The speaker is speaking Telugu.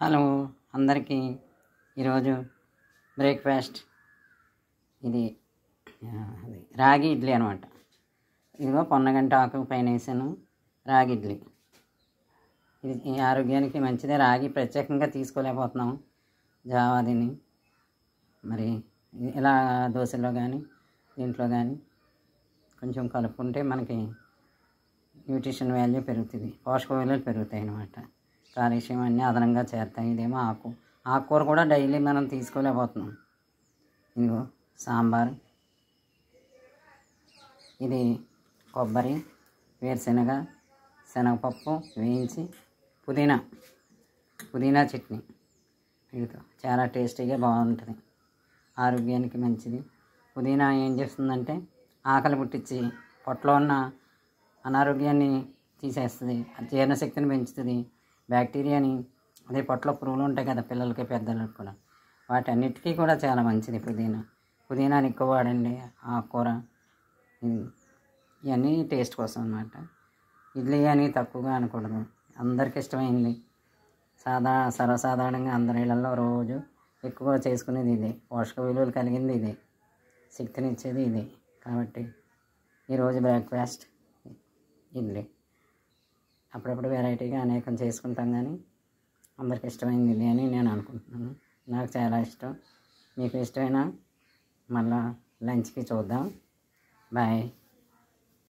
హలో అందరికీ ఈరోజు బ్రేక్ఫాస్ట్ ఇది రాగి ఇడ్లీ అనమాట. ఇదిగో పొన్నగంట ఆకు పైన వేసాను రాగి ఇడ్లీ. ఇది ఆరోగ్యానికి మంచిదే. రాగి ప్రత్యేకంగా తీసుకోలేకపోతున్నాం జావాదిని. మరి ఇలా దోశలో కానీ దీంట్లో కానీ కొంచెం కలుపుకుంటే మనకి న్యూట్రిషన్ వాల్యూ పెరుగుతుంది, పోషక విలువలు పెరుగుతాయి అన్నమాట. కాల్షియం అన్నీ అదనంగా చేరుతాయి. ఇదేమో ఆకుకూర కూడా డైలీ మనం తీసుకోలేకపోతున్నాం. ఇదిగో సాంబార్, ఇది కొబ్బరి, వేరుశనగ, శనగపప్పు వేయించి పుదీనా చట్నీ, వీటితో చాలా టేస్టీగా బాగుంటుంది, ఆరోగ్యానికి మంచిది. పుదీనా ఏం చేస్తుందంటే ఆకలి పుట్టించి పొట్టలో ఉన్న అనారోగ్యాన్ని తీసేస్తుంది, జీర్ణశక్తిని పెంచుతుంది, బ్యాక్టీరియాని, అదే పొట్టలో పురుగులు ఉంటాయి కదా పిల్లలకి పెద్దలకు కూడా, వాటన్నిటికీ కూడా చాలా మంచిది పుదీనాని ఎక్కువ వాడండి. ఆకుకూర ఇవన్నీ టేస్ట్ కోసం అన్నమాట. ఇడ్లీ అని తక్కువగా అనకూడదు, అందరికి ఇష్టమైంది. సర్వసాధారణంగా అందరి ఇళ్ళల్లో రోజు ఎక్కువ చేసుకునేది ఇదే, పోషక విలువలు కలిగింది ఇదే, శక్తినిచ్చేది ఇదే. కాబట్టి ఈరోజు బ్రేక్ఫాస్ట్ ఇడ్లీ. అప్పుడప్పుడు వెరైటీగా అనేకం చేసుకుంటాం, కానీ అందరికి ఇష్టమైంది ఇది అని నేను అనుకుంటున్నాను. నాకు చాలా ఇష్టం. మీకు ఇష్టమైనా మళ్ళా లంచ్కి చూద్దాం. బాయ్.